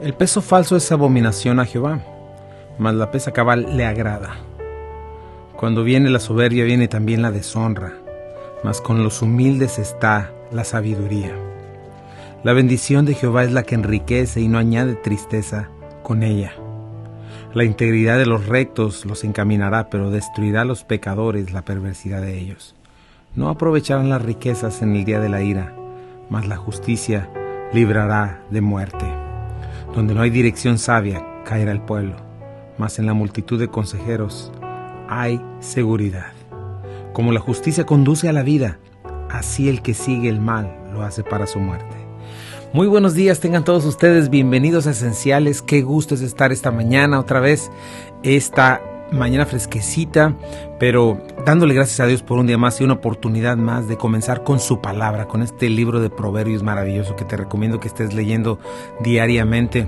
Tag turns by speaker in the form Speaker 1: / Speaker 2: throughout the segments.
Speaker 1: El peso falso es abominación a Jehová, mas la pesa cabal le agrada. Cuando viene la soberbia, viene también la deshonra, mas con los humildes está la sabiduría. La bendición de Jehová es la que enriquece y no añade tristeza con ella. La integridad de los rectos los encaminará, pero destruirá a los pecadores la perversidad de ellos. No aprovecharán las riquezas en el día de la ira, mas la justicia librará de muerte. Donde no hay dirección sabia, caerá el pueblo, mas en la multitud de consejeros hay seguridad. Como la justicia conduce a la vida, así el que sigue el mal lo hace para su muerte. Muy buenos días, tengan todos ustedes bienvenidos a Esenciales. Qué gusto es estar esta mañana otra vez, esta mañana fresquecita, pero dándole gracias a Dios por un día más y una oportunidad más de comenzar con su palabra, con este libro de Proverbios maravilloso que te recomiendo que estés leyendo diariamente.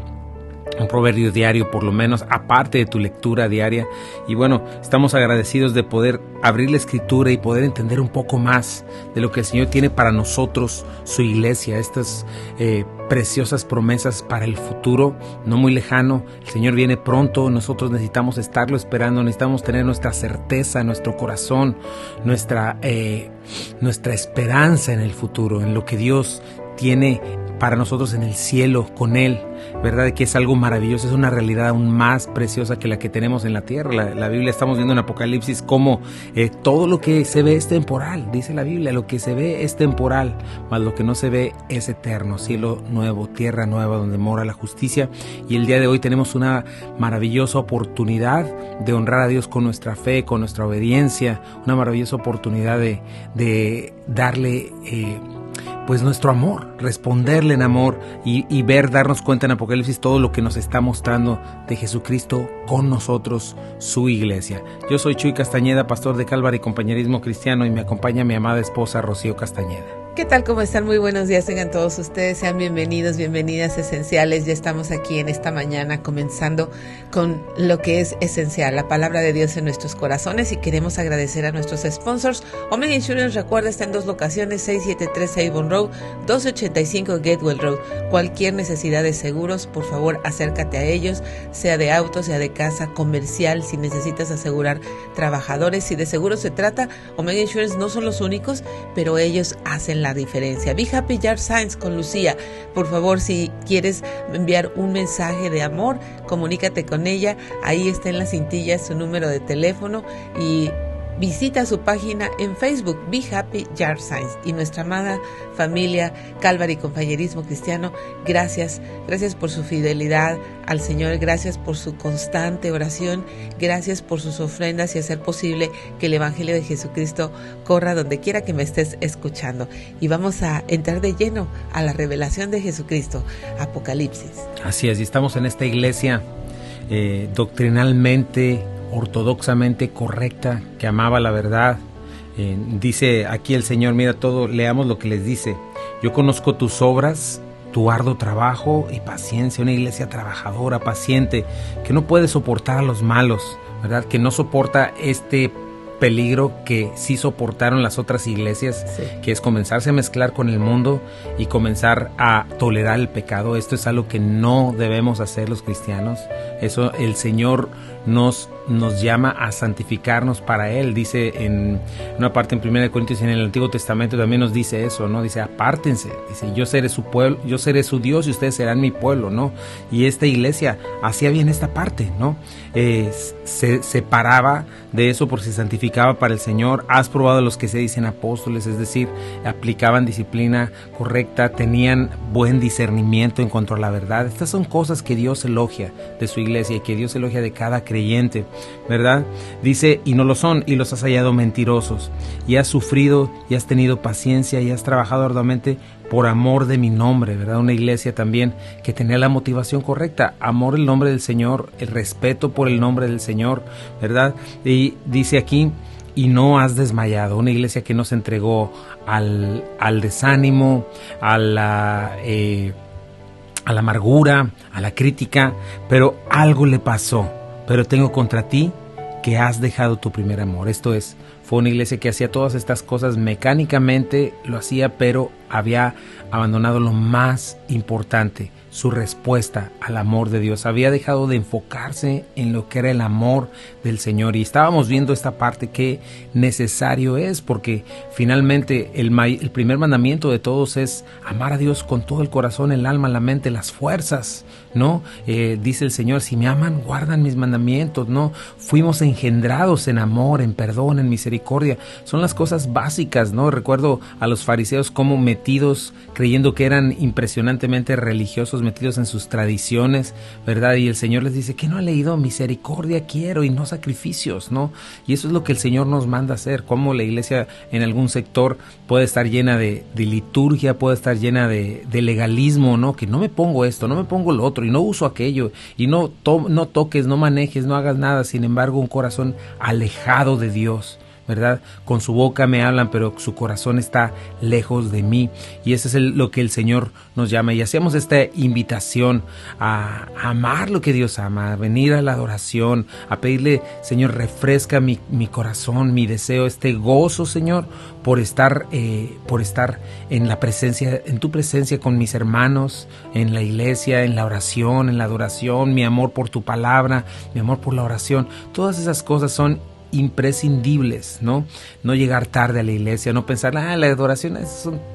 Speaker 1: Un proverbio diario por lo menos, aparte de tu lectura diaria. Y bueno, estamos agradecidos de poder abrir la escritura y poder entender un poco más de lo que el Señor tiene para nosotros, su iglesia, estas preciosas promesas para el futuro, no muy lejano. El Señor viene pronto, nosotros necesitamos estarlo esperando, necesitamos tener nuestra certeza, nuestro corazón, nuestra esperanza en el futuro, en lo que Dios tiene para nosotros en el cielo con Él, ¿verdad? Que es algo maravilloso, es una realidad aún más preciosa que la que tenemos en la tierra. La Biblia, estamos viendo en Apocalipsis cómo todo lo que se ve es temporal, dice la Biblia, lo que se ve es temporal, mas lo que no se ve es eterno, cielo nuevo, tierra nueva donde mora la justicia. Y el día de hoy tenemos una maravillosa oportunidad de honrar a Dios con nuestra fe, con nuestra obediencia, una maravillosa oportunidad de darle pues nuestro amor, responderle en amor y darnos cuenta en Apocalipsis todo lo que nos está mostrando de Jesucristo con nosotros, su iglesia. Yo soy Chuy Castañeda, pastor de Calvary Compañerismo Cristiano, y me acompaña mi amada esposa Rocío Castañeda.
Speaker 2: ¿Qué tal? ¿Cómo están? Muy buenos días tengan todos ustedes, sean bienvenidos, bienvenidas Esenciales. Ya estamos aquí en esta mañana comenzando con lo que es esencial, la palabra de Dios en nuestros corazones, y queremos agradecer a nuestros sponsors. Omega Insurance, recuerda, está en dos locaciones, 673 Avon Road, 1285 Gateway Road. Cualquier necesidad de seguros, por favor acércate a ellos, sea de auto, sea de casa, comercial, si necesitas asegurar trabajadores, si de seguros se trata, Omega Insurance no son los únicos, pero ellos hacen la diferencia. Be Happy Yard Signs con Lucía. Por favor, si quieres enviar un mensaje de amor, comunícate con ella. Ahí está en la cintilla su número de teléfono y visita su página en Facebook, Be Happy Yard Signs. Y nuestra amada familia Calvary Compañerismo Cristiano, gracias por su fidelidad al Señor, gracias por su constante oración, gracias por sus ofrendas y hacer posible que el Evangelio de Jesucristo corra donde quiera que me estés escuchando. Y vamos a entrar de lleno a la revelación de Jesucristo, Apocalipsis.
Speaker 1: Así es, y estamos en esta iglesia doctrinalmente, ortodoxamente correcta, que amaba la verdad. Dice aquí el Señor, mira todo, leamos lo que les dice: yo conozco tus obras, tu arduo trabajo y paciencia, una iglesia trabajadora, paciente, que no puede soportar a los malos, ¿verdad? Que no soporta este peligro que sí soportaron las otras iglesias, sí, que es comenzarse a mezclar con el mundo y comenzar a tolerar el pecado. Esto es algo que no debemos hacer los cristianos. Eso el Señor nos llama a santificarnos para Él. Dice en una parte en 1 Corintios y en el Antiguo Testamento también nos dice eso, ¿no? Dice, apártense, dice, yo seré su pueblo, yo seré su Dios y ustedes serán mi pueblo, ¿no? Y esta iglesia hacía bien esta parte, ¿no? Se separaba de eso porque se santificaba para el Señor. Has probado a los que se dicen apóstoles, es decir, aplicaban disciplina correcta, tenían buen discernimiento en cuanto a la verdad. Estas son cosas que Dios elogia de su iglesia y que Dios elogia de cada creyente, ¿verdad? Dice, y no lo son, y los has hallado mentirosos, y has sufrido, y has tenido paciencia, y has trabajado arduamente por amor de mi nombre, ¿verdad? Una iglesia también que tenía la motivación correcta, amor al nombre del Señor, el respeto por el nombre del Señor, ¿verdad? Y dice aquí, y no has desmayado, una iglesia que no se entregó al desánimo, a la amargura, a la crítica, pero algo le pasó. Pero tengo contra ti que has dejado tu primer amor. Esto es, fue una iglesia que hacía todas estas cosas mecánicamente, lo hacía, pero había abandonado lo más importante, su respuesta al amor de Dios. Había dejado de enfocarse en lo que era el amor del Señor. Y estábamos viendo esta parte que necesario es, porque finalmente el primer mandamiento de todos es amar a Dios con todo el corazón, el alma, la mente, las fuerzas, ¿no? Dice el Señor, si me aman, guardan mis mandamientos, ¿no? Fuimos engendrados en amor, en perdón, en misericordia. Son las cosas básicas, ¿no? Recuerdo a los fariseos como metidos, creyendo que eran impresionantemente religiosos, metidos en sus tradiciones, ¿verdad? Y el Señor les dice, ¿qué no ha leído? Misericordia quiero y no sacrificios, ¿no? Y eso es lo que el Señor nos manda a hacer. Como la iglesia en algún sector puede estar llena de liturgia, puede estar llena de legalismo, ¿no? Que no me pongo esto, no me pongo lo otro, y no uso aquello, y no toques, no manejes, no hagas nada. Sin embargo, un corazón alejado de Dios, ¿verdad? Con su boca me hablan, pero su corazón está lejos de mí. Y eso es lo que el Señor nos llama. Y hacemos esta invitación a amar lo que Dios ama, a venir a la adoración, a pedirle, Señor, refresca mi corazón, mi deseo, este gozo, Señor, por estar en la presencia, en tu presencia con mis hermanos, en la iglesia, en la oración, en la adoración, mi amor por tu palabra, mi amor por la oración. Todas esas cosas son imprescindibles, ¿no? No llegar tarde a la iglesia, no pensar, la adoración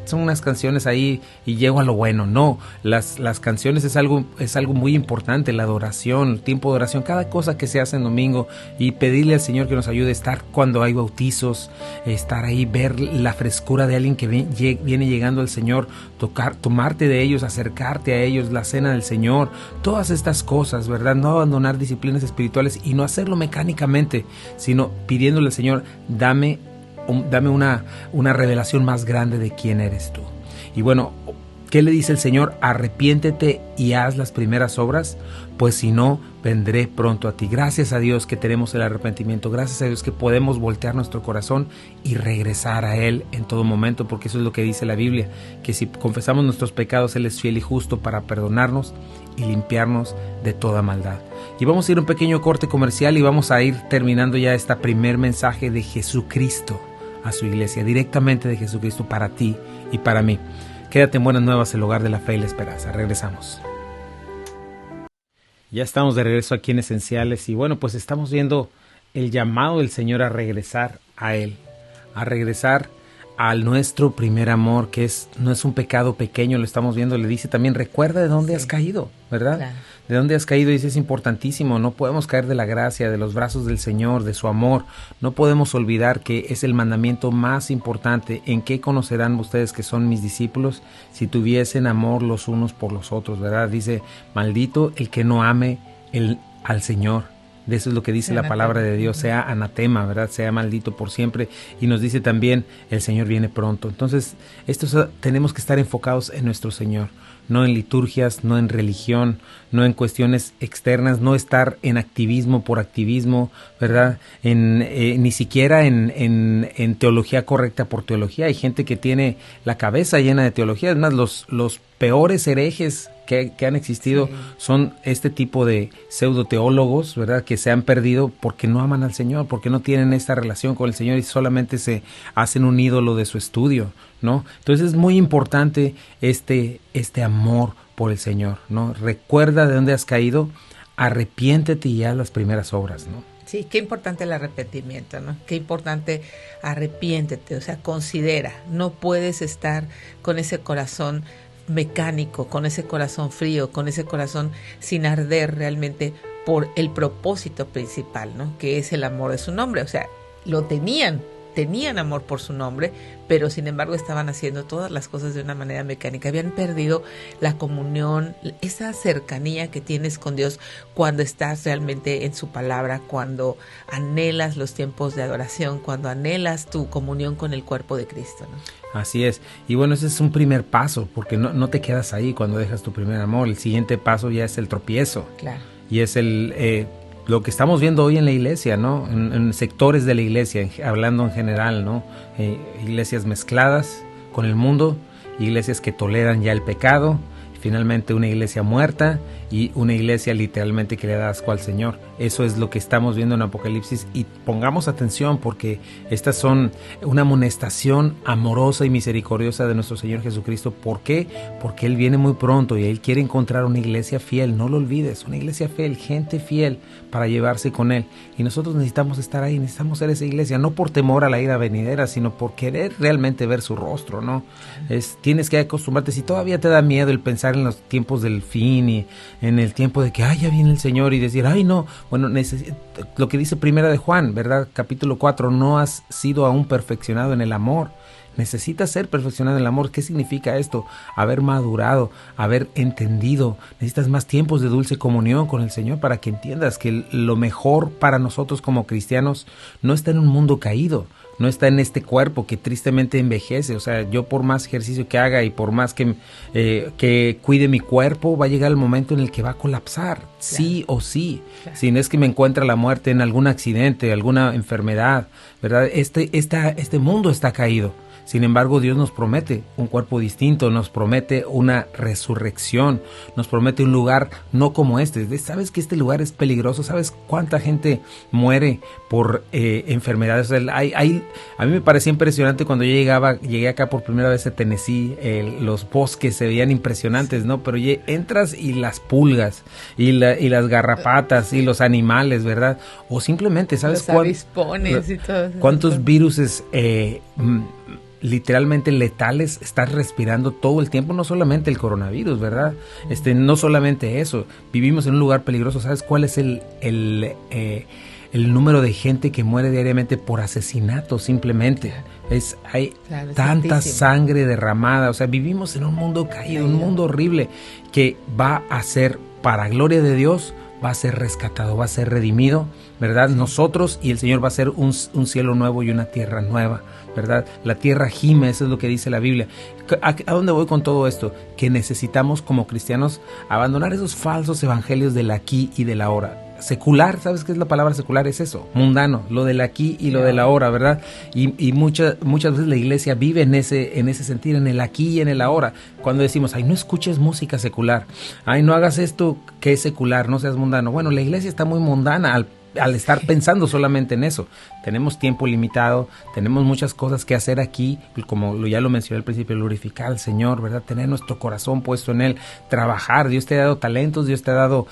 Speaker 1: son unas canciones ahí y llego a lo bueno. No, las canciones es algo muy importante, la adoración, el tiempo de oración, cada cosa que se hace en domingo, y pedirle al Señor que nos ayude a estar cuando hay bautizos, estar ahí, ver la frescura de alguien que viene llegando al Señor, tomarte de ellos, acercarte a ellos, la cena del Señor, todas estas cosas, ¿verdad? No abandonar disciplinas espirituales y no hacerlo mecánicamente, sino pidiéndole al Señor, dame una revelación más grande de quién eres tú. Y bueno, ¿qué le dice el Señor? Arrepiéntete y haz las primeras obras, pues si no, vendré pronto a ti. Gracias a Dios que tenemos el arrepentimiento, gracias a Dios que podemos voltear nuestro corazón y regresar a Él en todo momento, porque eso es lo que dice la Biblia, que si confesamos nuestros pecados, Él es fiel y justo para perdonarnos y limpiarnos de toda maldad. Y vamos a ir a un pequeño corte comercial y vamos a ir terminando ya este primer mensaje de Jesucristo a su iglesia, directamente de Jesucristo para ti y para mí. Quédate en Buenas Nuevas, el hogar de la fe y la esperanza. Regresamos. Ya estamos de regreso aquí en Esenciales y bueno, pues estamos viendo el llamado del Señor a regresar a Él, a regresar al nuestro primer amor, que no es un pecado pequeño, lo estamos viendo. Le dice también, recuerda de dónde has caído, ¿verdad? Claro. De dónde has caído, dice, es importantísimo. No podemos caer de la gracia, de los brazos del Señor, de su amor. No podemos olvidar que es el mandamiento más importante. ¿En qué conocerán ustedes que son mis discípulos? Si tuviesen amor los unos por los otros, ¿verdad? Dice, maldito el que no ame al Señor. De eso es lo que dice la palabra de Dios, sea anatema, ¿verdad? Sea maldito por siempre. Y nos dice también, el Señor viene pronto. Entonces, tenemos que estar enfocados en nuestro Señor, no en liturgias, no en religión, no en cuestiones externas, no estar en activismo por activismo, ¿verdad? Ni siquiera en teología correcta por teología. Hay gente que tiene la cabeza llena de teología. Es más, los peores herejes que han existido son este tipo de pseudoteólogos, ¿verdad? Que se han perdido porque no aman al Señor, porque no tienen esta relación con el Señor y solamente se hacen un ídolo de su estudio, ¿no? Entonces es muy importante este amor por el Señor, ¿no? Recuerda de dónde has caído, arrepiéntete y haz las primeras obras, ¿no?
Speaker 2: Sí, qué importante el arrepentimiento, ¿no? Qué importante arrepiéntete, o sea, considera, no puedes estar con ese corazón mecánico, con ese corazón frío, con ese corazón sin arder realmente por el propósito principal, ¿no? Que es el amor de su nombre. O sea, lo tenían amor por su nombre, pero sin embargo estaban haciendo todas las cosas de una manera mecánica. Habían perdido la comunión, esa cercanía que tienes con Dios cuando estás realmente en su palabra, cuando anhelas los tiempos de adoración, cuando anhelas tu comunión con el cuerpo de Cristo, ¿no?
Speaker 1: Así es. Y bueno, ese es un primer paso, porque no te quedas ahí cuando dejas tu primer amor. El siguiente paso ya es el tropiezo.
Speaker 2: Claro.
Speaker 1: Y es lo que estamos viendo hoy en la iglesia, ¿no? En sectores de la iglesia, hablando en general, ¿no? Iglesias mezcladas con el mundo, iglesias que toleran ya el pecado. finalmente una iglesia muerta y una iglesia literalmente que le da asco al Señor. Eso es lo que estamos viendo en Apocalipsis, y pongamos atención porque estas son una amonestación amorosa y misericordiosa de nuestro Señor Jesucristo. ¿Por qué? Porque Él viene muy pronto y Él quiere encontrar una iglesia fiel, no lo olvides, una iglesia fiel, gente fiel para llevarse con Él. Y nosotros necesitamos estar ahí, necesitamos ser esa iglesia, no por temor a la ira venidera, sino por querer realmente ver su rostro, ¿no? Tienes que acostumbrarte. Si todavía te da miedo el pensar en los tiempos del fin y en el tiempo de que ya viene el Señor, y decir, no, bueno, lo que dice Primera de Juan, ¿verdad? Capítulo 4, no has sido aún perfeccionado en el amor. Necesitas ser perfeccionado en el amor. ¿Qué significa esto? Haber madurado, haber entendido. Necesitas más tiempos de dulce comunión con el Señor para que entiendas que lo mejor para nosotros como cristianos no está en un mundo caído, no está en este cuerpo que tristemente envejece. O sea, yo por más ejercicio que haga y por más que cuide mi cuerpo, va a llegar el momento en el que va a colapsar, claro, sí o sí. Claro. Si no es que me encuentra la muerte en algún accidente, alguna enfermedad, ¿verdad? Este mundo está caído. Sin embargo, Dios nos promete un cuerpo distinto, nos promete una resurrección, nos promete un lugar no como este. ¿Sabes que este lugar es peligroso? ¿Sabes cuánta gente muere por enfermedades? O sea, a mí me parecía impresionante cuando yo llegué acá por primera vez a Tennessee, los bosques se veían impresionantes, ¿no? Pero entras y las pulgas y las garrapatas y los animales, ¿verdad? O simplemente, ¿sabes?
Speaker 2: Los avispones y todo.
Speaker 1: ¿Cuántos viruses literalmente letales estás respirando todo el tiempo? No solamente el coronavirus, ¿verdad? No solamente eso, vivimos en un lugar peligroso. ¿Sabes cuál es el número de gente que muere diariamente por asesinato simplemente? Hay tanta sangre derramada. O sea, vivimos en un mundo caído, un mundo horrible que va a ser, para gloria de Dios, va a ser rescatado, va a ser redimido, ¿verdad? Nosotros, y el Señor va a hacer un cielo nuevo y una tierra nueva, ¿verdad? La tierra gime, eso es lo que dice la Biblia. ¿A dónde voy con todo esto? Que necesitamos como cristianos abandonar esos falsos evangelios del aquí y del ahora. Secular, ¿sabes qué es la palabra secular? Es eso, mundano, lo del aquí y lo de la ahora, ¿verdad? Y muchas veces la iglesia vive en ese sentir, en el aquí y en el ahora. Cuando decimos, no escuches música secular, no hagas esto que es secular, no seas mundano. Bueno, la iglesia está muy mundana al estar pensando solamente en eso. Tenemos tiempo limitado, tenemos muchas cosas que hacer aquí, como ya lo mencioné al principio, glorificar al Señor, ¿verdad? Tener nuestro corazón puesto en Él, trabajar. Dios te ha dado talentos, Dios te ha dado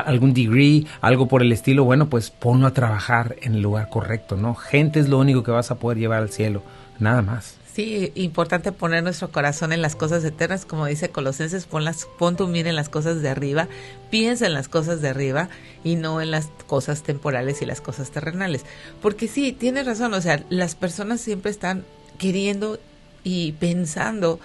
Speaker 1: algún degree, algo por el estilo. Bueno, pues ponlo a trabajar en el lugar correcto, ¿no? Gente es lo único que vas a poder llevar al cielo, nada más.
Speaker 2: Sí, importante poner nuestro corazón en las cosas eternas, como dice Colosenses, pon tu mira en las cosas de arriba, piensa en las cosas de arriba y no en las cosas temporales y las cosas terrenales. Porque sí, tienes razón, o sea, las personas siempre están queriendo y pensando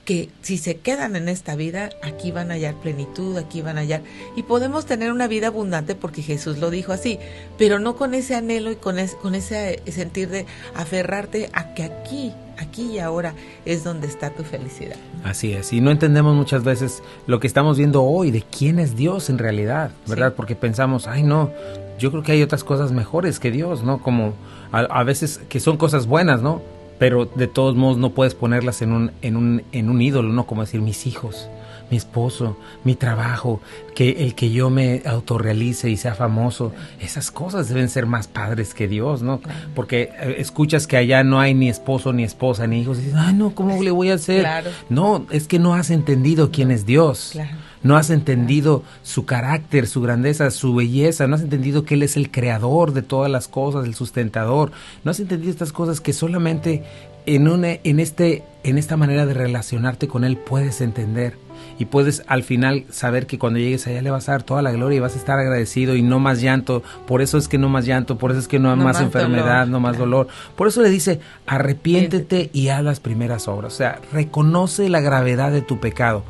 Speaker 2: que si se quedan en esta vida, aquí van a hallar plenitud, aquí van a hallar, y podemos tener una vida abundante porque Jesús lo dijo así, pero no con ese anhelo y con ese sentir de aferrarte a que aquí y ahora es donde está tu felicidad.
Speaker 1: Así es, y no entendemos muchas veces lo que estamos viendo hoy, de quién es Dios en realidad, ¿verdad? Sí. Porque pensamos, no, yo creo que hay otras cosas mejores que Dios, ¿no? Como a veces que son cosas buenas, ¿no? Pero de todos modos no puedes ponerlas en un ídolo, ¿no? Como decir, mis hijos, mi esposo, mi trabajo, que el que yo me autorrealice y sea famoso, esas cosas deben ser más padres que Dios, ¿no? Porque escuchas que allá no hay ni esposo, ni esposa, ni hijos, y dices, no, ¿cómo le voy a hacer?
Speaker 2: Claro.
Speaker 1: No, es que no has entendido quién es Dios.
Speaker 2: Claro.
Speaker 1: No has entendido su carácter, su grandeza, su belleza. No has entendido que Él es el creador de todas las cosas, el sustentador. No has entendido estas cosas que solamente en esta manera de relacionarte con Él puedes entender. Y puedes al final saber que cuando llegues allá le vas a dar toda la gloria y vas a estar agradecido, y no más llanto. Por eso es que no más llanto, por eso es que no más enfermedad, dolor, no más dolor. Por eso le dice, arrepiéntete y haz las primeras obras. O sea, reconoce la gravedad de tu pecado,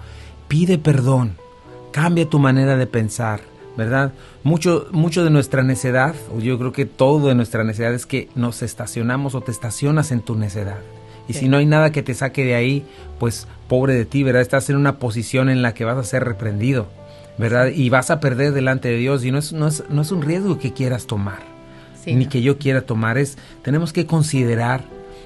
Speaker 1: pide perdón, cambia tu manera de pensar, ¿verdad? Mucho de nuestra necedad, o yo creo que todo de nuestra necedad, es que nos estacionamos o te estacionas en tu necedad. Y si no hay nada que te saque de ahí, pues pobre de ti, ¿verdad? Estás en una posición en la que vas a ser reprendido, ¿verdad? Y vas a perder delante de Dios, y no es un riesgo que quieras tomar, ni que yo quiera tomar. Tenemos que considerar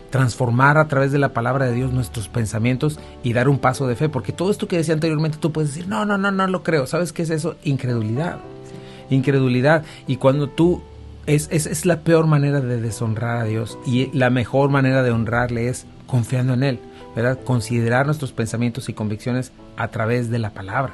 Speaker 1: transformar a través de la palabra de Dios nuestros pensamientos y dar un paso de fe, porque todo esto que decía anteriormente tú puedes decir, no lo creo. ¿Sabes qué es eso? Incredulidad. Incredulidad. Y cuando tú, es la peor manera de deshonrar a Dios, y la mejor manera de honrarle es confiando en Él, ¿verdad? Considerar nuestros pensamientos y convicciones a través de la palabra.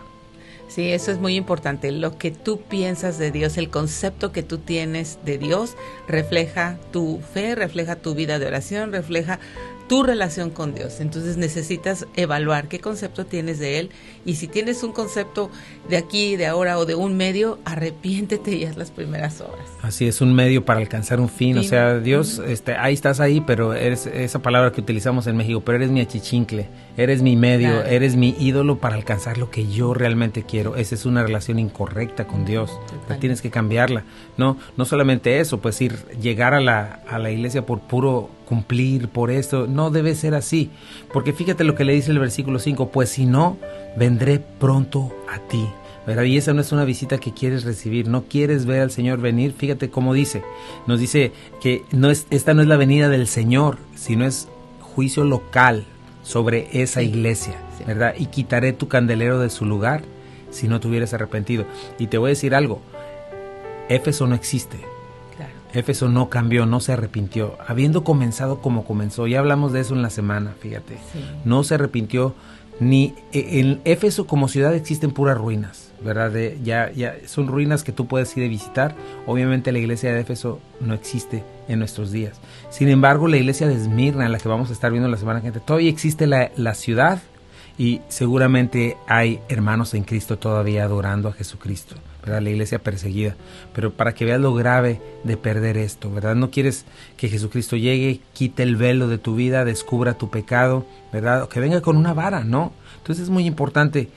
Speaker 2: Sí, eso es muy importante. Lo que tú piensas de Dios, el concepto que tú tienes de Dios, refleja tu fe, refleja tu vida de oración, refleja tu relación con Dios. Entonces necesitas evaluar qué concepto tienes de Él, y si tienes un concepto de aquí, de ahora o de un medio, arrepiéntete y haz las primeras obras.
Speaker 1: Así es, un medio para alcanzar un fin. O sea, Dios, ahí estás ahí, pero eres esa palabra que utilizamos en México, pero eres mi achichincle, eres mi medio, claro, eres mi ídolo para alcanzar lo que yo realmente quiero. Esa es una relación incorrecta con Dios. Tienes que cambiarla. No solamente eso, pues llegar a la iglesia por puro cumplir, por esto, no debe ser así, porque fíjate lo que le dice el versículo 5, pues si no, vendré pronto a ti, ¿verdad? Y esa no es una visita que quieres recibir, no quieres ver al Señor venir. Fíjate cómo nos dice que esta no es la venida del Señor, sino es juicio local sobre esa iglesia, ¿verdad? Y quitaré tu candelero de su lugar si no te hubieras arrepentido. Y te voy a decir algo, Éfeso no existe. Éfeso no cambió, no se arrepintió, habiendo comenzado como comenzó. Ya hablamos de eso en la semana, fíjate. Sí. No se arrepintió, ni en Éfeso como ciudad existen puras ruinas, ¿verdad? Ya son ruinas que tú puedes ir a visitar. Obviamente la iglesia de Éfeso no existe en nuestros días. Sin embargo, la iglesia de Esmirna, la que vamos a estar viendo la semana que viene, todavía existe la ciudad, y seguramente hay hermanos en Cristo todavía adorando a Jesucristo, ¿verdad? La iglesia perseguida. Pero para que veas lo grave de perder esto, ¿verdad? No quieres que Jesucristo llegue, quite el velo de tu vida, descubra tu pecado, ¿verdad? O que venga con una vara, ¿no? Entonces es muy importante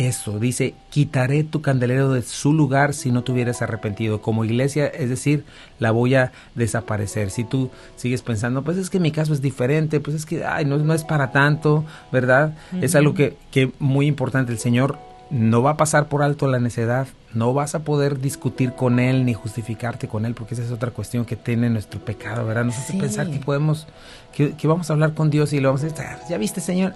Speaker 1: eso. Dice, quitaré tu candelero de su lugar si no te hubieras arrepentido. Como iglesia, es decir, la voy a desaparecer. Si tú sigues pensando, pues es que mi caso es diferente, pues es que no es para tanto, ¿verdad? Uh-huh. Es algo que muy importante. El Señor no va a pasar por alto la necedad. No vas a poder discutir con Él ni justificarte con Él, porque esa es otra cuestión que tiene nuestro pecado, ¿verdad? Nos hace pensar que vamos a hablar con Dios y le vamos a decir, ¿ya viste, Señor?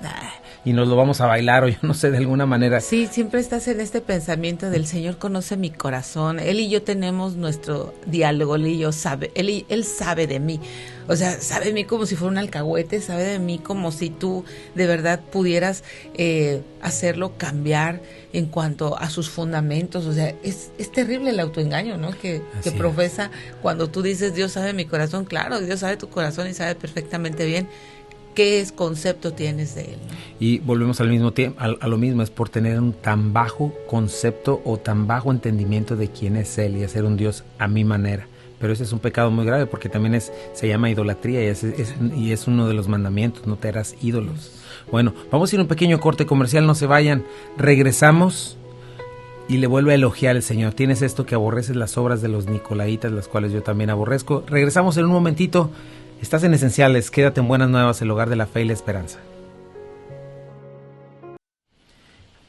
Speaker 1: Y nos lo vamos a bailar, o yo no sé, de alguna manera. Sí,
Speaker 2: siempre estás en este pensamiento del Señor conoce mi corazón. Él y yo tenemos nuestro diálogo, Él sabe de mí. O sea, sabe de mí como si fuera un alcahuete, sabe de mí como si tú de verdad pudieras hacerlo cambiar en cuanto a sus fundamentos. O sea, es terrible el autoengaño, ¿no? Que profesa cuando tú dices, Dios sabe mi corazón. Claro, Dios sabe tu corazón y sabe perfectamente bien qué concepto tienes de Él, ¿no? Y volvemos al mismo tiempo, a lo mismo, es por tener un tan bajo concepto o tan bajo entendimiento de quién es Él y hacer un Dios a mi manera. Pero ese es un pecado muy grave, porque también se llama idolatría, y es uno de los mandamientos, no te harás ídolos. Bueno, vamos a ir a un pequeño corte comercial, no se vayan, regresamos y le vuelve a elogiar el Señor. Tienes esto que aborreces, las obras de los nicolaitas, las cuales yo también aborrezco. Regresamos en un momentito. Estás en Esenciales, quédate en Buenas Nuevas, el hogar de la fe y la esperanza.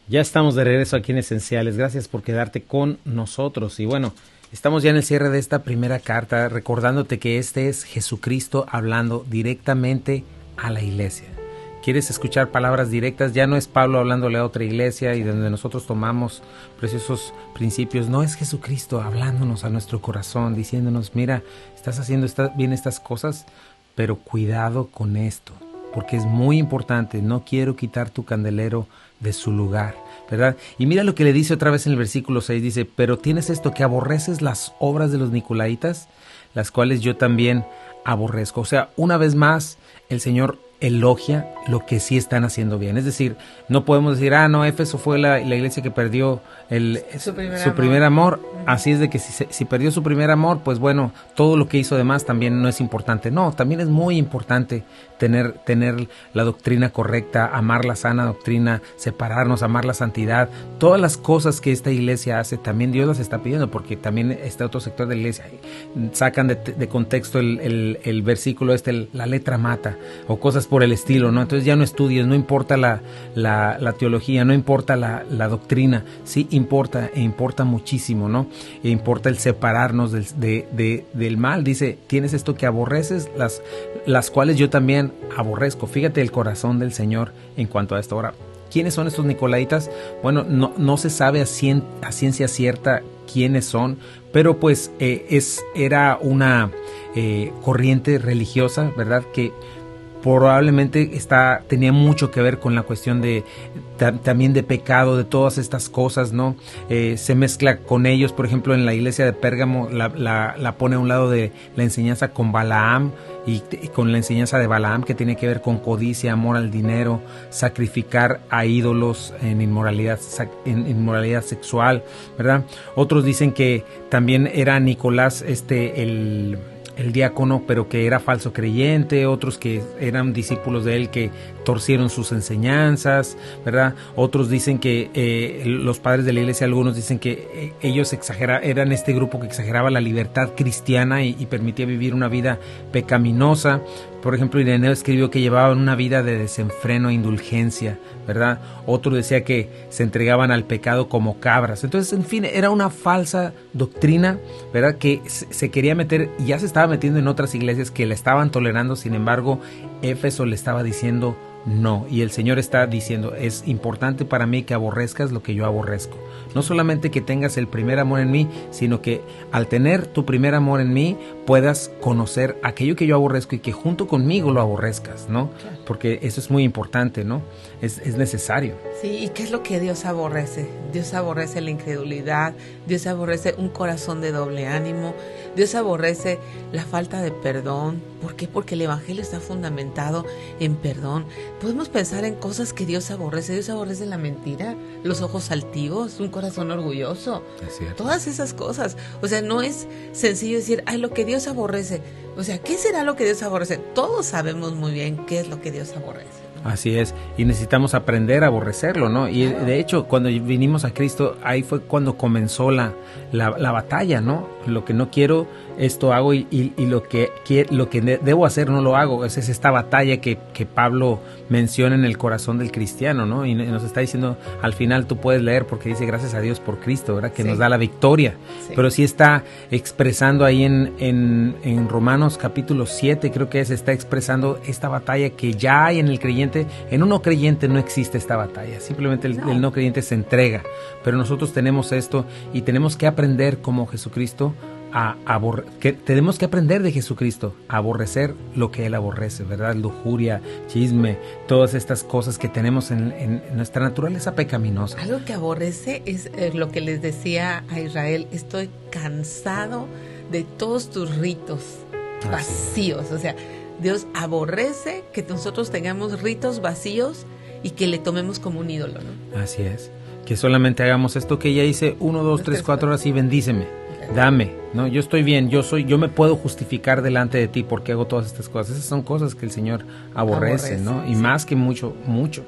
Speaker 2: Ya estamos de regreso aquí en Esenciales, gracias por quedarte con nosotros. Y bueno, estamos ya en el cierre de esta primera carta, recordándote que este es Jesucristo hablando directamente a la iglesia. ¿Quieres escuchar palabras directas? Ya no es Pablo hablándole a otra iglesia y donde nosotros tomamos preciosos principios. No, es Jesucristo hablándonos a nuestro corazón, diciéndonos, mira, estás haciendo bien estas cosas, pero cuidado con esto, porque es muy importante. No quiero quitar tu candelero de su lugar, ¿verdad? Y mira lo que le dice otra vez en el versículo 6, dice, pero tienes esto, que aborreces las obras de los nicolaitas, las cuales yo también aborrezco. O sea, una vez más, el Señor elogia lo que sí están haciendo bien. Es decir, no podemos decir, no, Éfeso fue la iglesia que perdió su primer amor. Así es de que si perdió su primer amor, pues bueno, todo lo que hizo además también no es importante. No, también es muy importante tener la doctrina correcta, amar la sana doctrina, separarnos, amar la santidad. Todas las cosas que esta iglesia hace, también Dios las está pidiendo, porque también este otro sector de la iglesia sacan de contexto el versículo la letra mata, o cosas
Speaker 1: por el estilo, ¿no? Entonces ya no estudies, no importa la teología, no importa la doctrina, sí importa, e importa muchísimo, ¿no? E importa el separarnos del mal. Dice, tienes esto que aborreces, las cuales yo también aborrezco. Fíjate el corazón del Señor en cuanto a esto. Ahora, ¿quiénes son estos nicolaitas? Bueno, no se sabe a ciencia cierta quiénes son, pero pues era una corriente religiosa, ¿verdad? Que probablemente tenía mucho que ver con la cuestión también de pecado, de todas estas cosas, ¿no? Se mezcla con ellos, por ejemplo, en la iglesia de Pérgamo la pone a un lado de la enseñanza con Balaam y con la enseñanza de Balaam, que tiene que ver con codicia, amor al dinero, sacrificar a ídolos en inmoralidad sexual, ¿verdad? Otros dicen que también era Nicolás el diácono, pero que era falso creyente. Otros que eran discípulos de él que torcieron sus enseñanzas, ¿verdad? Otros dicen que los padres de la iglesia, algunos dicen que ellos eran este grupo que exageraba la libertad cristiana y permitía vivir una vida pecaminosa. Por ejemplo, Ireneo escribió que llevaban una vida de desenfreno e indulgencia, ¿verdad? Otro decía que se entregaban al pecado como cabras. Entonces, en fin, era una falsa doctrina, ¿verdad? Que se quería meter, y ya se estaba metiendo en otras iglesias que la estaban tolerando. Sin embargo, Éfeso le estaba diciendo no, y el Señor está diciendo, es importante para mí que aborrezcas lo que yo aborrezco. No solamente que tengas el primer amor en mí, sino que al tener tu primer amor en mí, puedas conocer aquello que yo aborrezco y que junto conmigo lo aborrezcas, ¿no? Claro. Porque eso es muy importante, ¿no? Es necesario.
Speaker 2: Sí, ¿y qué es lo que Dios aborrece? Dios aborrece la incredulidad, Dios aborrece un corazón de doble ánimo, Dios aborrece la falta de perdón. ¿Por qué? Porque el Evangelio está fundamentado en perdón. Podemos pensar en cosas que Dios aborrece. Dios aborrece la mentira, los ojos altivos, un corazón orgulloso. Es cierto. Todas esas cosas. O sea, no es sencillo decir, ay, lo que Dios aborrece. O sea, ¿qué será lo que Dios aborrece? Todos sabemos muy bien qué es lo que Dios aborrece.
Speaker 1: Así es, y necesitamos aprender a aborrecerlo, ¿no? Y de hecho, cuando vinimos a Cristo, ahí fue cuando comenzó la batalla, ¿no? Lo que no quiero, esto hago, y lo que debo hacer no lo hago. Es esta batalla que Pablo menciona en el corazón del cristiano, ¿no? Y nos está diciendo, al final tú puedes leer, porque dice, gracias a Dios por Cristo, ¿verdad? Que nos da la victoria. Sí. Pero sí está expresando ahí en Romanos capítulo 7, creo que está expresando esta batalla que ya hay en el creyente. En un no creyente no existe esta batalla, simplemente el no creyente se entrega, pero nosotros tenemos esto y tenemos que aprender como Jesucristo tenemos que aprender de Jesucristo a aborrecer lo que Él aborrece, ¿verdad? Lujuria, chisme, todas estas cosas que tenemos en nuestra naturaleza pecaminosa.
Speaker 2: Algo que aborrece es lo que les decía a Israel, estoy cansado de todos tus ritos vacíos, o sea, Dios aborrece que nosotros tengamos ritos vacíos y que le tomemos como un ídolo, ¿no?
Speaker 1: Así es, que solamente hagamos esto que ella dice 1, 2, 3, 4 horas y bendíceme, dame, ¿no? Yo estoy bien, yo me puedo justificar delante de ti porque hago todas estas cosas. Esas son cosas que el Señor aborrece, ¿no? Y más que mucho, mucho.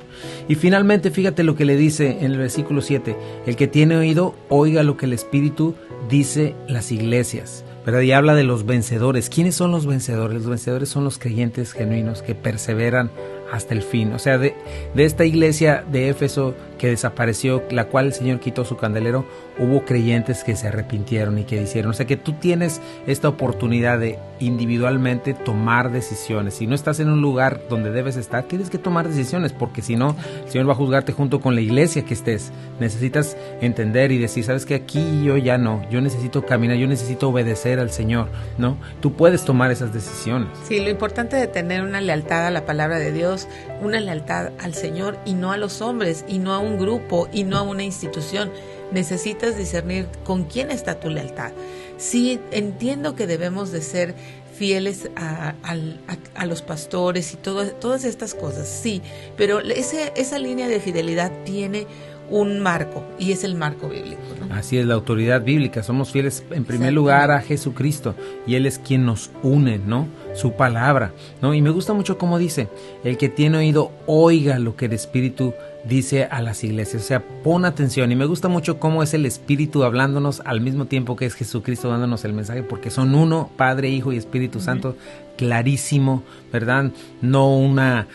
Speaker 1: Y finalmente, fíjate lo que le dice en el versículo 7, el que tiene oído, oiga lo que el Espíritu dice las iglesias, ¿verdad? Y habla de los vencedores. ¿Quiénes son los vencedores? Los vencedores son los creyentes genuinos que perseveran hasta el fin. O sea, de esta iglesia de Éfeso que desapareció, la cual el Señor quitó su candelero, hubo creyentes que se arrepintieron y que hicieron. O sea, que tú tienes esta oportunidad de individualmente tomar decisiones. Si no estás en un lugar donde debes estar, tienes que tomar decisiones, porque si no, el Señor va a juzgarte junto con la iglesia que estés. Necesitas entender y decir, sabes que aquí yo ya no, yo necesito caminar, yo necesito obedecer al Señor, ¿no? Tú puedes tomar esas decisiones.
Speaker 2: Sí, lo importante de tener una lealtad a la palabra de Dios, una lealtad al Señor y no a los hombres, y no a un grupo, y no a una institución. Necesitas discernir con quién está tu lealtad. Sí, entiendo que debemos de ser fieles a los pastores y todas estas cosas, sí, pero esa línea de fidelidad tiene un marco, y es el marco bíblico, ¿no?
Speaker 1: Así es, la autoridad bíblica. Somos fieles en primer lugar a Jesucristo, y Él es quien nos une, ¿no? Su palabra, ¿no? Y me gusta mucho cómo dice, el que tiene oído, oiga lo que el Espíritu dice a las iglesias. O sea, pon atención. Y me gusta mucho cómo es el Espíritu hablándonos al mismo tiempo que es Jesucristo dándonos el mensaje, porque son uno, Padre, Hijo y Espíritu Santo, clarísimo, ¿verdad? No una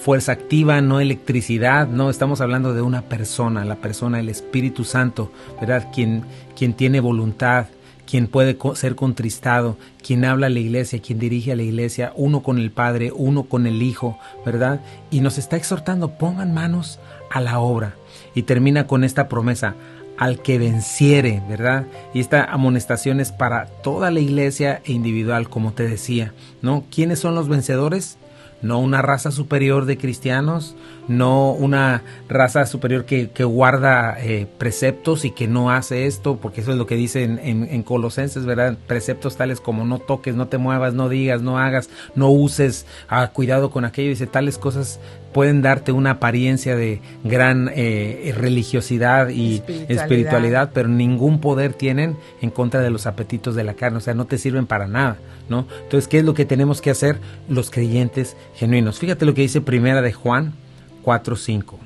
Speaker 1: fuerza activa, no electricidad, no, estamos hablando de una persona, la persona, el Espíritu Santo, ¿verdad? Quien tiene voluntad, quien puede ser contristado, quien habla a la iglesia, quien dirige a la iglesia, uno con el Padre, uno con el Hijo, ¿verdad? Y nos está exhortando, pongan manos a la obra. Y termina con esta promesa, al que venciere, ¿verdad? Y esta amonestación es para toda la iglesia e individual, como te decía, ¿no? ¿Quiénes son los vencedores? No una raza superior de cristianos, no una raza superior que guarda preceptos y que no hace esto, porque eso es lo que dice en Colosenses, ¿verdad? Preceptos tales como no toques, no te muevas, no digas, no hagas, no uses, cuidado con aquello. Dice, tales cosas pueden darte una apariencia de gran religiosidad y espiritualidad, pero ningún poder tienen en contra de los apetitos de la carne, o sea, no te sirven para nada, ¿no? Entonces, ¿qué es lo que tenemos que hacer los creyentes genuinos? Fíjate lo que dice Primera de Juan 4:5.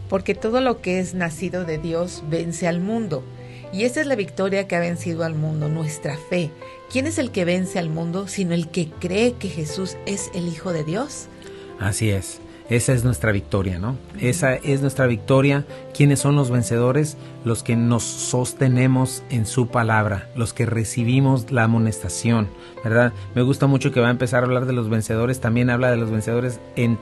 Speaker 2: Porque todo lo que es nacido de Dios vence al mundo. Y esa es la victoria que ha vencido al mundo, nuestra fe. ¿Quién es el que vence al mundo sino el que cree que Jesús es el Hijo de Dios?
Speaker 1: Así es. Esa es nuestra victoria, ¿no? Esa es nuestra victoria. ¿Quiénes son los vencedores? Los que nos sostenemos en su palabra, los que recibimos la amonestación, ¿verdad? Me gusta mucho que va a empezar a hablar de los vencedores. También habla de los vencedores en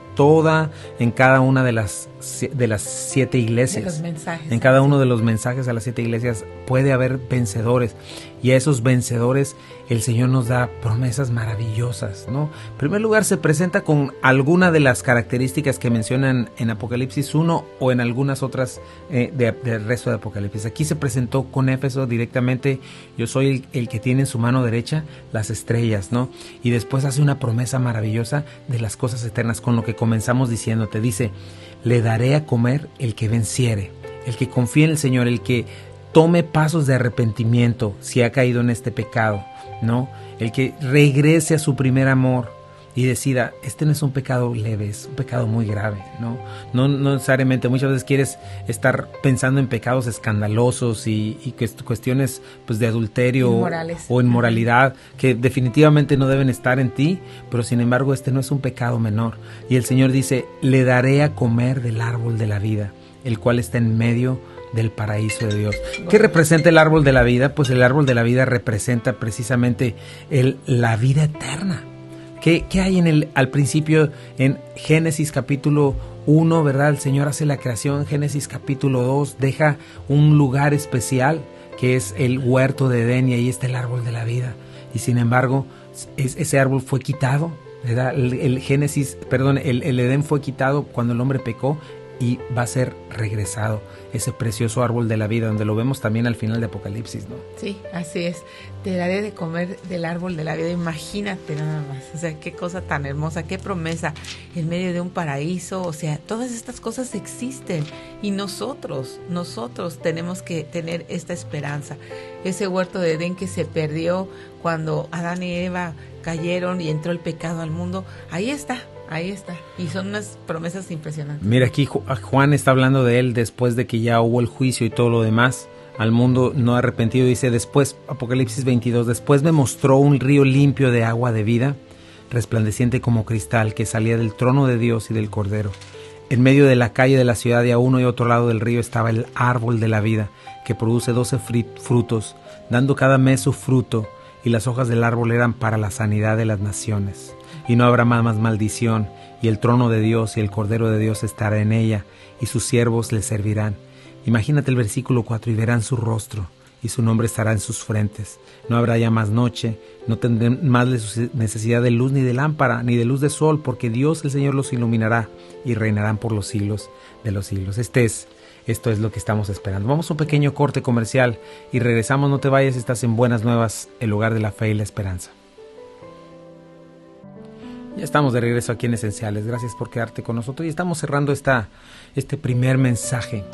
Speaker 1: cada una de las 7 iglesias.
Speaker 2: De los mensajes.
Speaker 1: En cada uno de los mensajes a las 7 iglesias puede haber vencedores. Y a esos vencedores el Señor nos da promesas maravillosas, ¿no? En primer lugar, se presenta con alguna de las características que mencionan en Apocalipsis 1 o en algunas otras del resto de Apocalipsis. Aquí se presentó con Éfeso directamente, yo soy el que tiene en su mano derecha las estrellas, ¿no? Y después hace una promesa maravillosa de las cosas eternas, con lo que comenzamos diciéndote. Dice, le daré a comer el que venciere, el que confíe en el Señor, el que tome pasos de arrepentimiento si ha caído en este pecado, ¿no? El que regrese a su primer amor y decida, este no es un pecado leve, es un pecado muy grave, ¿no? No necesariamente, muchas veces quieres estar pensando en pecados escandalosos y cuestiones pues de adulterio o inmoralidad que definitivamente no deben estar en ti, pero sin embargo este no es un pecado menor. Y el Señor dice, le daré a comer del árbol de la vida, el cual está en medio del paraíso de Dios. ¿Qué representa el árbol de la vida? Pues el árbol de la vida representa precisamente la vida eterna. ¿Qué hay al principio en Génesis capítulo 1, ¿verdad? El Señor hace la creación. Génesis capítulo 2 deja un lugar especial que es el huerto de Edén, y ahí está el árbol de la vida. Y sin embargo, ese árbol fue quitado, ¿verdad? El Edén fue quitado cuando el hombre pecó, y va a ser regresado ese precioso árbol de la vida, donde lo vemos también al final de Apocalipsis, ¿no?
Speaker 2: Sí, así es. Te daré de comer del árbol de la vida. Imagínate nada más. O sea, qué cosa tan hermosa, qué promesa en medio de un paraíso. O sea, todas estas cosas existen y nosotros tenemos que tener esta esperanza. Ese huerto de Edén que se perdió cuando Adán y Eva cayeron y entró el pecado al mundo, ahí está. Ahí está, y son unas promesas impresionantes.
Speaker 1: Mira, aquí Juan está hablando de él después de que ya hubo el juicio y todo lo demás al mundo no arrepentido. Dice después, Apocalipsis 22, después me mostró un río limpio de agua de vida, resplandeciente como cristal, que salía del trono de Dios y del Cordero. En medio de la calle de la ciudad, y a uno y otro lado del río, estaba el árbol de la vida, que produce 12 frutos, dando cada mes su fruto, y las hojas del árbol eran para la sanidad de las naciones. Y no habrá más maldición, y el trono de Dios y el Cordero de Dios estará en ella, y sus siervos le servirán. Imagínate el versículo 4, y verán su rostro, y su nombre estará en sus frentes. No habrá ya más noche, no tendrán más necesidad de luz ni de lámpara, ni de luz de sol, porque Dios el Señor los iluminará, y reinarán por los siglos de los siglos. Esto es lo que estamos esperando. Vamos a un pequeño corte comercial, y regresamos. No te vayas, estás en Buenas Nuevas, el lugar de la fe y la esperanza. Ya estamos de regreso aquí en Esenciales. Gracias por quedarte con nosotros. Y estamos cerrando este primer mensaje.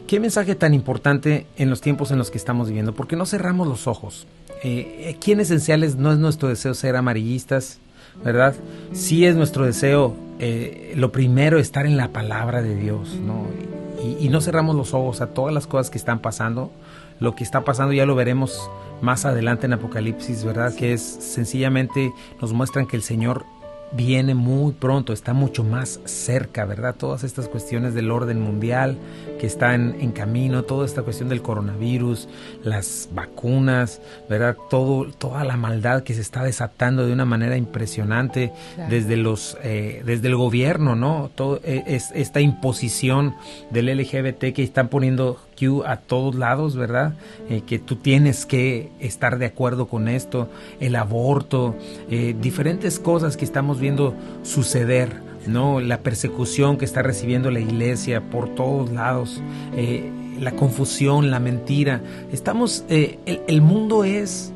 Speaker 1: ¿Qué mensaje tan importante en los tiempos en los que estamos viviendo? Porque no cerramos los ojos. Aquí en Esenciales no es nuestro deseo ser amarillistas, ¿verdad? Sí es nuestro deseo, lo primero, estar en la palabra de Dios, ¿no? y no cerramos los ojos a todas las cosas que están pasando. Lo que está pasando ya lo veremos más adelante en Apocalipsis, ¿verdad? Que es sencillamente nos muestran que el Señor viene muy pronto, está mucho más cerca, ¿verdad? Todas estas cuestiones del orden mundial que están en camino, toda esta cuestión del coronavirus, las vacunas, ¿verdad? Toda la maldad que se está desatando de una manera impresionante, claro, desde el gobierno, ¿no? Esta imposición del LGBT que están poniendo a todos lados, ¿verdad? Que tú tienes que estar de acuerdo con esto, el aborto, diferentes cosas que estamos viendo suceder, ¿no? La persecución que está recibiendo la iglesia por todos lados, la confusión, la mentira. El mundo es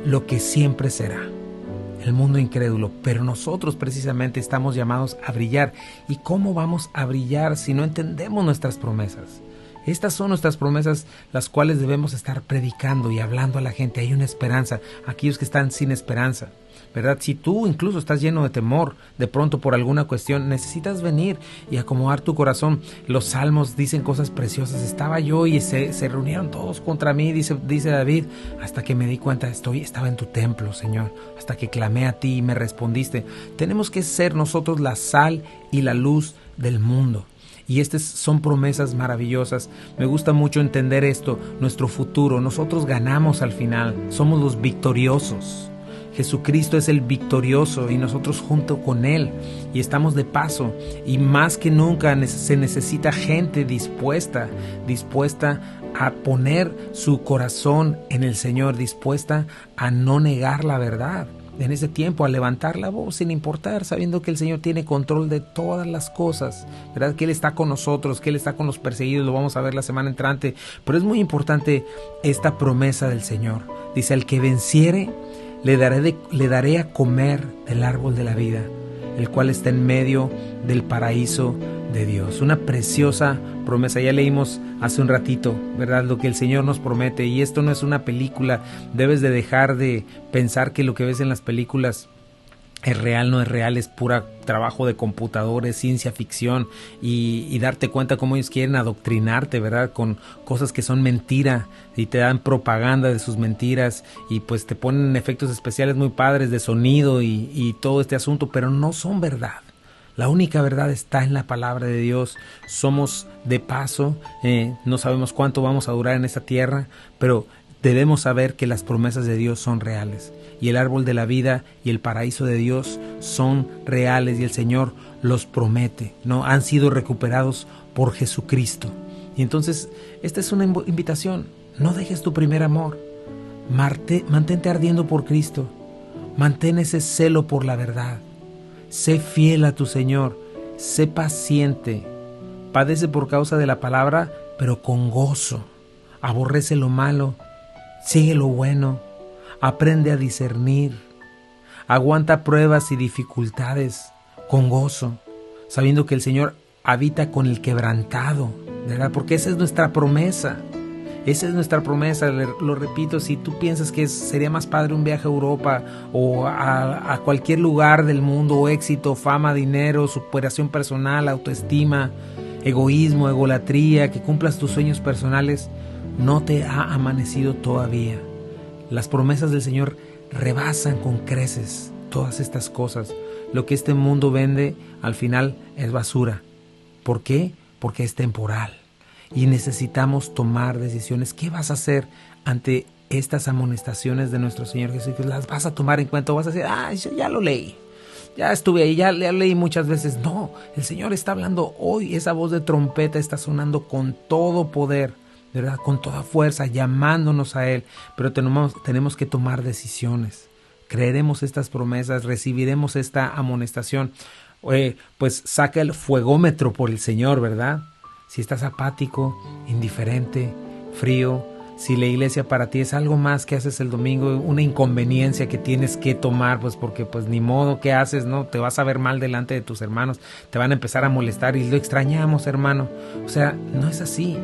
Speaker 1: lo que siempre será, el mundo incrédulo, pero nosotros precisamente estamos llamados a brillar. ¿Y cómo vamos a brillar si no entendemos nuestras promesas? Estas son nuestras promesas, las cuales debemos estar predicando y hablando a la gente. Hay una esperanza, aquellos que están sin esperanza, ¿verdad? Si tú incluso estás lleno de temor, de pronto por alguna cuestión, necesitas venir y acomodar tu corazón. Los salmos dicen cosas preciosas. Estaba yo y se reunieron todos contra mí, dice David, hasta que me di cuenta, estaba en tu templo, Señor, hasta que clamé a ti y me respondiste. Tenemos que ser nosotros la sal y la luz del mundo. Y estas son promesas maravillosas. Me gusta mucho entender esto, nuestro futuro. Nosotros ganamos al final, somos los victoriosos. Jesucristo es el victorioso y nosotros junto con Él. Y estamos de paso. Y más que nunca se necesita gente dispuesta a poner su corazón en el Señor, dispuesta a no negar la verdad. En ese tiempo, a levantar la voz sin importar, sabiendo que el Señor tiene control de todas las cosas, ¿verdad? Que Él está con nosotros, que Él está con los perseguidos, lo vamos a ver la semana entrante. Pero es muy importante esta promesa del Señor. Dice, al que venciere, le daré a comer del árbol de la vida, el cual está en medio del paraíso de Dios. Una preciosa promesa. Ya leímos hace un ratito, ¿verdad? Lo que el Señor nos promete. Y esto no es una película. Debes de dejar de pensar que lo que ves en las películas es real, no es real, es pura trabajo de computadores, ciencia ficción, y darte cuenta cómo ellos quieren adoctrinarte, ¿verdad? Con cosas que son mentira, y te dan propaganda de sus mentiras, y pues te ponen efectos especiales muy padres de sonido y todo este asunto, pero no son verdad. La única verdad está en la palabra de Dios. Somos de paso, no sabemos cuánto vamos a durar en esta tierra, pero debemos saber que las promesas de Dios son reales. Y el árbol de la vida y el paraíso de Dios son reales y el Señor los promete, ¿no? Han sido recuperados por Jesucristo. Y entonces, esta es una invitación. No dejes tu primer amor. Mantente ardiendo por Cristo. Mantén ese celo por la verdad. Sé fiel a tu Señor. Sé paciente. Padece por causa de la palabra, pero con gozo. Aborrece lo malo. Sigue lo bueno. Aprende a discernir. Aguanta pruebas y dificultades con gozo, sabiendo que el Señor habita con el quebrantado, ¿verdad? Porque esa es nuestra promesa. Esa es nuestra promesa, lo repito. Si tú piensas que sería más padre un viaje a Europa o a cualquier lugar del mundo, o éxito, fama, dinero, superación personal, autoestima, egoísmo, egolatría, que cumplas tus sueños personales, no te ha amanecido todavía. Las promesas del Señor rebasan con creces todas estas cosas. Lo que este mundo vende al final es basura. ¿Por qué? Porque es temporal. Y necesitamos tomar decisiones. ¿Qué vas a hacer ante estas amonestaciones de nuestro Señor Jesús? ¿Las vas a tomar en cuenta o vas a decir, yo ya lo leí, ya estuve ahí, ya leí muchas veces? No, el Señor está hablando hoy. Esa voz de trompeta está sonando con todo poder, ¿verdad? Con toda fuerza, llamándonos a Él. Pero tenemos que tomar decisiones. Creeremos estas promesas, recibiremos esta amonestación. Pues saca el fuegómetro por el Señor, ¿verdad? Si estás apático, indiferente, frío, si la iglesia para ti es algo más que haces el domingo, una inconveniencia que tienes que tomar, pues porque pues ni modo, ¿qué haces? No, te vas a ver mal delante de tus hermanos, te van a empezar a molestar y lo extrañamos, hermano. O sea, no es así.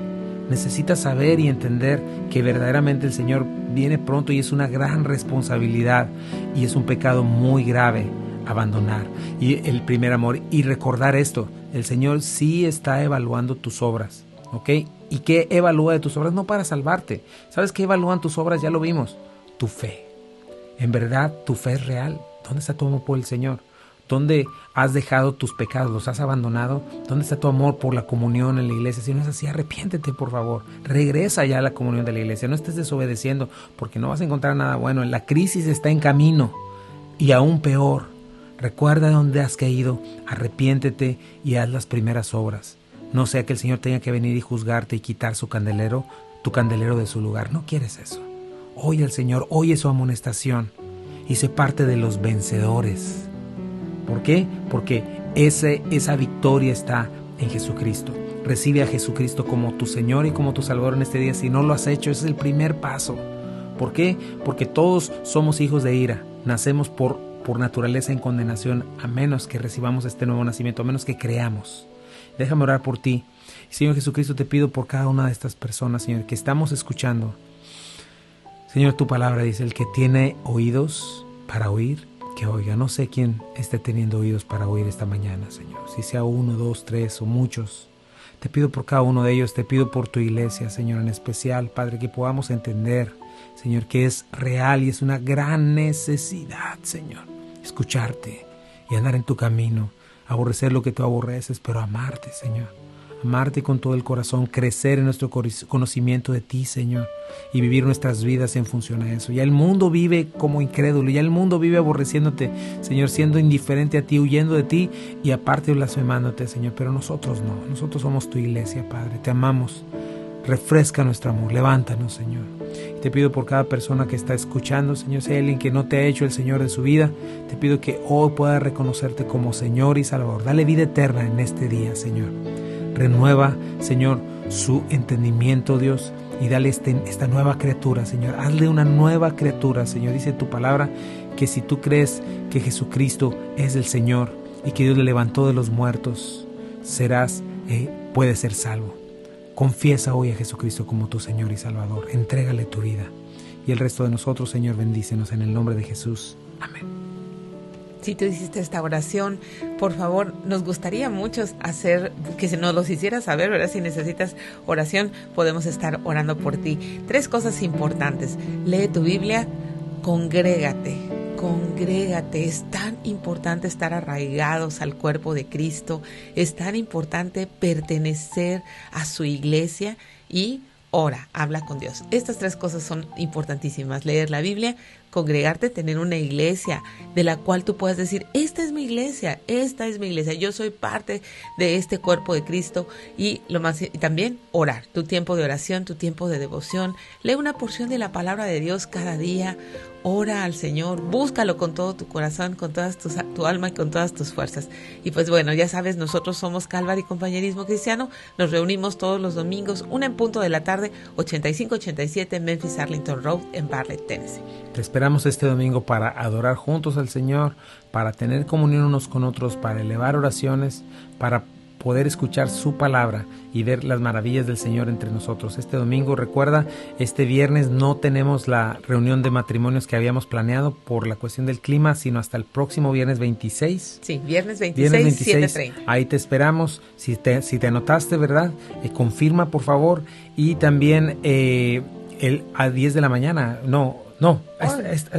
Speaker 1: Necesitas saber y entender que verdaderamente el Señor viene pronto y es una gran responsabilidad y es un pecado muy grave abandonar y el primer amor. Y recordar esto, el Señor sí está evaluando tus obras. ¿ok? ¿Y qué evalúa de tus obras? No para salvarte. ¿Sabes qué evalúan tus obras? Ya lo vimos. Tu fe. En verdad, tu fe es real. ¿Dónde está tu amor por el Señor? ¿Dónde has dejado tus pecados? ¿Los has abandonado? ¿Dónde está tu amor por la comunión en la iglesia? Si no es así, arrepiéntete, por favor. Regresa ya a la comunión de la iglesia. No estés desobedeciendo, porque no vas a encontrar nada bueno. La crisis está en camino. Y aún peor, recuerda dónde has caído, arrepiéntete y haz las primeras obras. No sea que el Señor tenga que venir y juzgarte y quitar tu candelero de su lugar. No quieres eso. Oye al Señor, oye su amonestación y sé parte de los vencedores. ¿Por qué? Porque esa victoria está en Jesucristo. Recibe a Jesucristo como tu Señor y como tu Salvador en este día. Si no lo has hecho, ese es el primer paso. ¿Por qué? Porque todos somos hijos de ira. Nacemos por naturaleza en condenación, a menos que recibamos este nuevo nacimiento, a menos que creamos. Déjame orar por ti. Señor Jesucristo, te pido por cada una de estas personas, Señor, que estamos escuchando. Señor, tu palabra dice, el que tiene oídos para oír, que oiga. No sé quién esté teniendo oídos para oír esta mañana, Señor. Si sea 1, 2, 3 o muchos. Te pido por cada uno de ellos, te pido por tu iglesia, Señor, en especial, Padre, que podamos entender, Señor, que es real y es una gran necesidad, Señor, escucharte y andar en tu camino, aborrecer lo que tú aborreces, pero amarte, Señor. Amarte con todo el corazón, crecer en nuestro conocimiento de ti, Señor, y vivir nuestras vidas en función a eso. Ya el mundo vive como incrédulo, ya el mundo vive aborreciéndote, Señor, siendo indiferente a ti, huyendo de ti y aparte blasfemándote, Señor. Pero nosotros no, nosotros somos tu iglesia, Padre, te amamos. Refresca nuestro amor, levántanos, Señor. Y te pido por cada persona que está escuchando, Señor, si hay alguien que no te ha hecho el Señor de su vida, te pido que hoy pueda reconocerte como Señor y Salvador. Dale vida eterna en este día, Señor. Renueva, Señor, su entendimiento, Dios, y dale esta nueva criatura, Señor. Hazle una nueva criatura, Señor. Dice tu palabra que si tú crees que Jesucristo es el Señor y que Dios le levantó de los muertos, puedes ser salvo. Confiesa hoy a Jesucristo como tu Señor y Salvador. Entrégale tu vida. Y el resto de nosotros, Señor, bendícenos en el nombre de Jesús. Amén.
Speaker 2: Si tú hiciste esta oración, por favor, nos gustaría mucho que se nos los hicieras saber, ¿verdad? Si necesitas oración, podemos estar orando por ti. 3 cosas importantes. Lee tu Biblia, congrégate. Es tan importante estar arraigados al cuerpo de Cristo, es tan importante pertenecer a su iglesia y ora, habla con Dios. Estas 3 cosas son importantísimas. Leer la Biblia, congregarte, tener una iglesia de la cual tú puedas decir, esta es mi iglesia, yo soy parte de este cuerpo de Cristo. Y también orar, tu tiempo de oración, tu tiempo de devoción. Lee una porción de la palabra de Dios cada día. Ora al Señor, búscalo con todo tu corazón, con toda tu alma y con todas tus fuerzas. Y pues bueno, ya sabes, nosotros somos Calvary Compañerismo Cristiano, nos reunimos todos los domingos, 1:00 p.m, 8587 Memphis Arlington Road en Bartlett, Tennessee.
Speaker 1: Te esperamos este domingo para adorar juntos al Señor, para tener comunión unos con otros, para elevar oraciones, para poder escuchar su palabra y ver las maravillas del Señor entre nosotros. Este domingo, recuerda, este viernes no tenemos la reunión de matrimonios que habíamos planeado por la cuestión del clima, sino hasta el próximo viernes 26.
Speaker 2: Sí, viernes 26, 7:30.
Speaker 1: Ahí te esperamos. Si te anotaste, ¿verdad? Confirma, por favor. Y también a 10 de la mañana,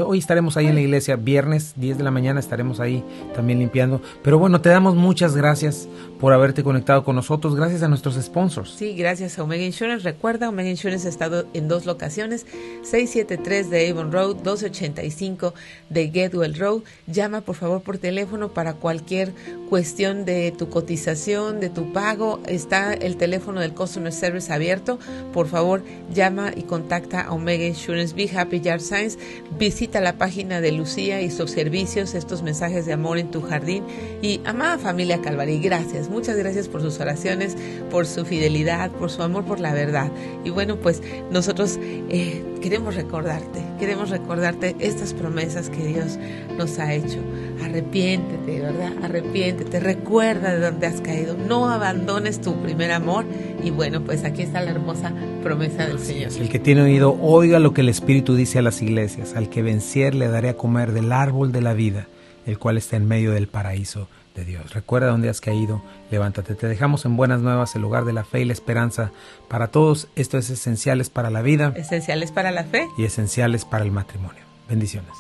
Speaker 1: hoy estaremos ahí en la iglesia, viernes 10 de la mañana estaremos ahí también limpiando. Pero bueno, te damos muchas gracias por haberte conectado con nosotros, gracias a nuestros sponsors.
Speaker 2: Sí, gracias a Omega Insurance. Recuerda, Omega Insurance ha estado en 2 locaciones, 673 de Avon Road, 1285 de Getwell Road. Llama por favor por teléfono para cualquier cuestión de tu cotización, de tu pago. Está el teléfono del Customer Service abierto. Por favor, llama y contacta a Omega Insurance. Be Happy Yard Signs. Visita la página de Lucía y sus servicios, estos mensajes de amor en tu jardín. Y amada familia Calvary, gracias, muchas gracias por sus oraciones, por su fidelidad, por su amor por la verdad. Y bueno, pues nosotros queremos recordarte estas promesas que Dios nos ha hecho. Arrepiéntete, ¿verdad? Arrepiéntete, recuerda de dónde has caído, no abandones tu primer amor. Y bueno, pues aquí está la hermosa promesa del Señor.
Speaker 1: El que tiene oído, oiga lo que el Espíritu dice a las iglesias. Al que venciere le daré a comer del árbol de la vida, el cual está en medio del paraíso. de Dios. Recuerda dónde has caído, levántate. Te dejamos en Buenas Nuevas, el lugar de la fe y la esperanza para todos. Esto es Esenciales para la Vida.
Speaker 2: Esenciales para la Fe.
Speaker 1: Y Esenciales para el Matrimonio. Bendiciones.